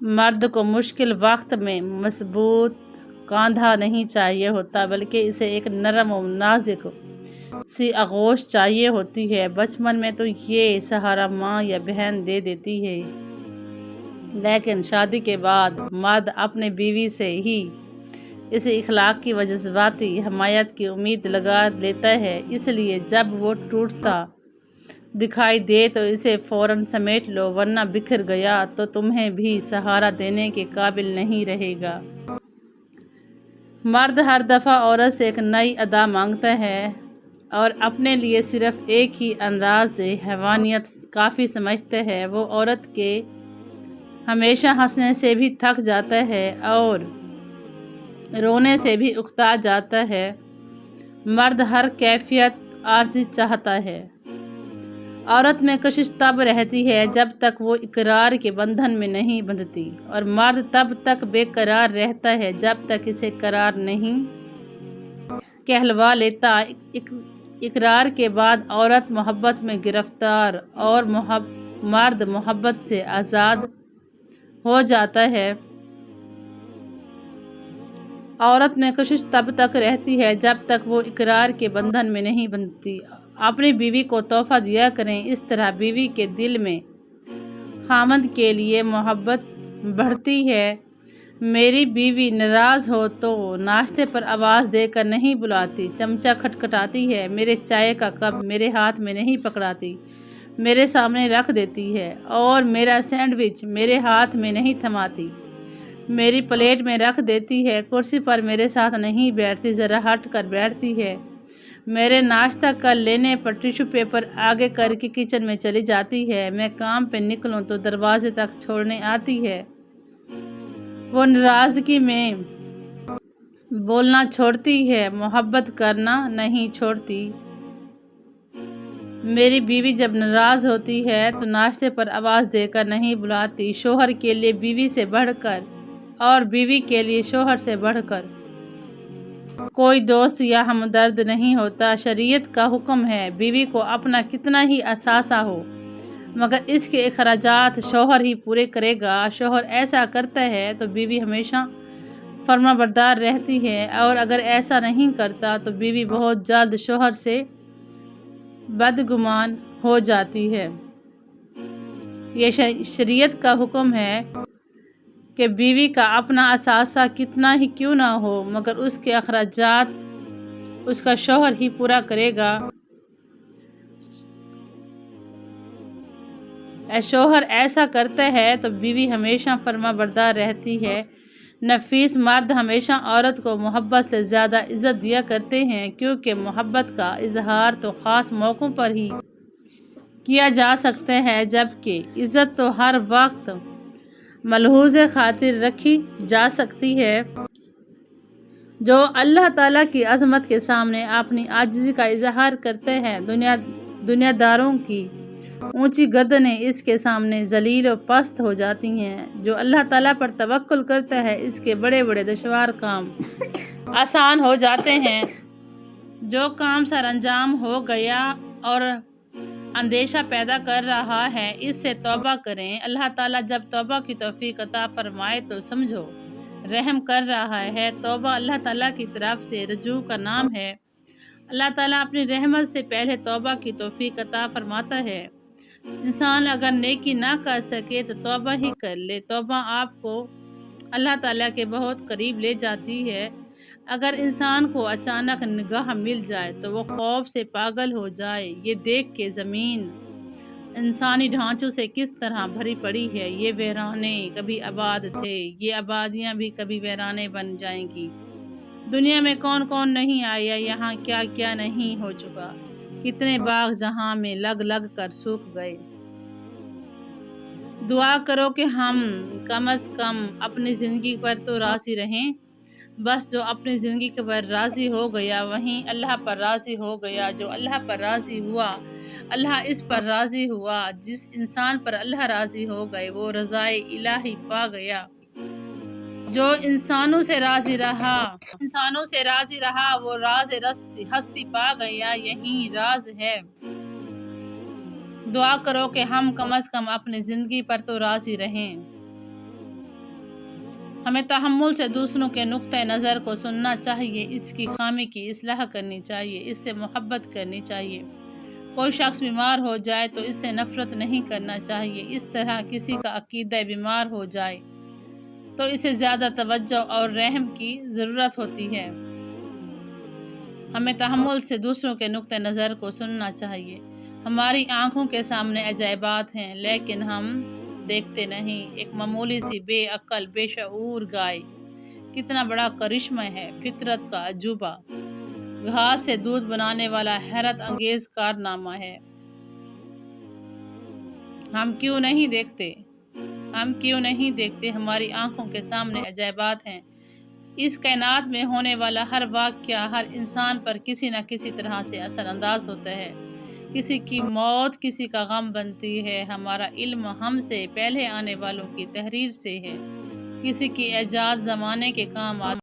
مرد کو مشکل وقت میں مضبوط کاندھا نہیں چاہیے ہوتا، بلکہ اسے ایک نرم و نازک سی آغوش چاہیے ہوتی ہے۔ بچپن میں تو یہ سہارا ماں یا بہن دے دیتی ہے، لیکن شادی کے بعد مرد اپنی بیوی سے ہی اس اخلاق کی و جذباتی حمایت کی امید لگا لیتا ہے، اس لیے جب وہ ٹوٹتا دکھائی دے تو اسے فوراً سمیٹ لو، ورنہ بکھر گیا تو تمہیں بھی سہارا دینے کے قابل نہیں رہے گا۔ مرد ہر دفعہ عورت سے ایک نئی ادا مانگتا ہے اور اپنے لیے صرف ایک ہی انداز حیوانیت کافی سمجھتا ہے۔ وہ عورت کے ہمیشہ ہنسنے سے بھی تھک جاتا ہے اور رونے سے بھی اکتا جاتا ہے۔ مرد ہر کیفیت عارضی چاہتا ہے۔ عورت میں کشش تب رہتی ہے جب تک وہ اقرار کے بندھن میں نہیں بندھتی، اور مرد تب تک بے قرار رہتا ہے جب تک اسے قرار نہیں کہلوا لیتا۔ اقرار کے بعد عورت محبت میں گرفتار اور مرد محبت سے آزاد ہو جاتا ہے۔ عورت میں کشش تب تک رہتی ہے جب تک وہ اقرار کے بندھن میں نہیں بندھتی۔ اپنی بیوی کو تحفہ دیا کریں، اس طرح بیوی کے دل میں خاوند کے لیے محبت بڑھتی ہے۔ میری بیوی ناراض ہو تو ناشتے پر آواز دے کر نہیں بلاتی، چمچہ کھٹکھٹاتی ہے، میرے چائے کا کپ میرے ہاتھ میں نہیں پکڑاتی، میرے سامنے رکھ دیتی ہے، اور میرا سینڈوچ میرے ہاتھ میں نہیں تھماتی، میری پلیٹ میں رکھ دیتی ہے، کرسی پر میرے ساتھ نہیں بیٹھتی، ذرا ہٹ کر بیٹھتی ہے، میرے ناشتہ کر لینے پر ٹیشو پیپر آگے کر کے کچن میں چلی جاتی ہے، میں کام پہ نکلوں تو دروازے تک چھوڑنے آتی ہے۔ وہ ناراضگی میں بولنا چھوڑتی ہے، محبت کرنا نہیں چھوڑتی۔ میری بیوی جب ناراض ہوتی ہے تو ناشتے پر آواز دے کر نہیں بلاتی، شوہر کے لیے بیوی سے بڑھ کر اور بیوی کے لیے شوہر سے بڑھ کر کوئی دوست یا ہمدرد نہیں ہوتا۔ شریعت کا حکم ہے، بیوی کو اپنا کتنا ہی اثاثہ ہو مگر اس کے اخراجات شوہر ہی پورے کرے گا۔ شوہر ایسا کرتا ہے تو بیوی ہمیشہ فرمانبردار رہتی ہے، اور اگر ایسا نہیں کرتا تو بیوی بہت جلد شوہر سے بدگمان ہو جاتی ہے۔ یہ شریعت کا حکم ہے کہ بیوی کا اپنا اثاثہ کتنا ہی کیوں نہ ہو مگر اس کے اخراجات اس کا شوہر ہی پورا کرے گا۔ شوہر ایسا کرتا ہے تو بیوی ہمیشہ فرمانبردار رہتی ہے۔ نفیس مرد ہمیشہ عورت کو محبت سے زیادہ عزت دیا کرتے ہیں، کیونکہ محبت کا اظہار تو خاص موقعوں پر ہی کیا جا سکتا ہے، جبکہ عزت تو ہر وقت ملحوظ خاطر رکھی جا سکتی ہے۔ جو اللہ تعالیٰ کی عظمت کے سامنے اپنی عاجزی کا اظہار کرتا ہے، دنیا داروں کی اونچی گردنیں اس کے سامنے ذلیل و پست ہو جاتی ہیں۔ جو اللہ تعالیٰ پر توکل کرتا ہے، اس کے بڑے بڑے دشوار کام آسان ہو جاتے ہیں۔ جو کام سر انجام ہو گیا اور اندیشہ پیدا کر رہا ہے، اس سے توبہ کریں۔ اللہ تعالیٰ جب توبہ کی توفیق عطا فرمائے تو سمجھو رحم کر رہا ہے۔ توبہ اللہ تعالیٰ کی طرف سے رجوع کا نام ہے۔ اللہ تعالیٰ اپنی رحمت سے پہلے توبہ کی توفیق عطا فرماتا ہے۔ انسان اگر نیکی نہ کر سکے تو توبہ ہی کر لے۔ توبہ آپ کو اللہ تعالیٰ کے بہت قریب لے جاتی ہے۔ اگر انسان کو اچانک نگاہ مل جائے تو وہ خوف سے پاگل ہو جائے، یہ دیکھ کہ زمین انسانی ڈھانچوں سے کس طرح بھری پڑی ہے۔ یہ ویرانے کبھی آباد تھے، یہ آبادیاں بھی کبھی ویرانے بن جائیں گی۔ دنیا میں کون کون نہیں آیا، یہاں کیا کیا نہیں ہو چکا، کتنے باغ جہاں میں لگ لگ کر سوکھ گئے۔ دعا کرو کہ ہم کم از کم اپنی زندگی پر تو راضی رہیں۔ بس جو اپنی زندگی پر راضی ہو گیا وہیں اللہ پر راضی ہو گیا۔ جو اللہ پر راضی ہوا اللہ اس پر راضی ہوا۔ جس انسان پر اللہ راضی ہو گئے وہ رضائے الہی پا گیا۔ جو انسانوں سے راضی رہا وہ راز ہستی پا گیا، یہی راز ہے۔ دعا کرو کہ ہم کم از کم اپنی زندگی پر تو راضی رہیں۔ ہمیں تحمل سے دوسروں کے نقطۂ نظر کو سننا چاہیے، اس کی خامی کی اصلاح کرنی چاہیے، اس سے محبت کرنی چاہیے۔ کوئی شخص بیمار ہو جائے تو اس سے نفرت نہیں کرنا چاہیے۔ اس طرح کسی کا عقیدہ بیمار ہو جائے تو اسے زیادہ توجہ اور رحم کی ضرورت ہوتی ہے۔ ہمیں تحمل سے دوسروں کے نقطۂ نظر کو سننا چاہیے۔ ہماری آنکھوں کے سامنے عجائبات ہیں لیکن ہم دیکھتے نہیں۔ ایک معمولی سی بے عقل بے شعور گائے کتنا بڑا کرشمہ ہے، فطرت کا عجوبہ۔ گھاس سے دودھ بنانے والا حیرت انگیز کارنامہ ہے۔ ہم کیوں نہیں دیکھتے؟ ہماری آنکھوں کے سامنے عجائبات ہیں۔ اس کائنات میں ہونے والا ہر واقعہ ہر انسان پر کسی نہ کسی طرح سے اثر انداز ہوتا ہے۔ کسی کی موت کسی کا غم بنتی ہے۔ ہمارا علم ہم سے پہلے آنے والوں کی تحریر سے ہے۔ کسی کی ایجاد زمانے کے کام آتی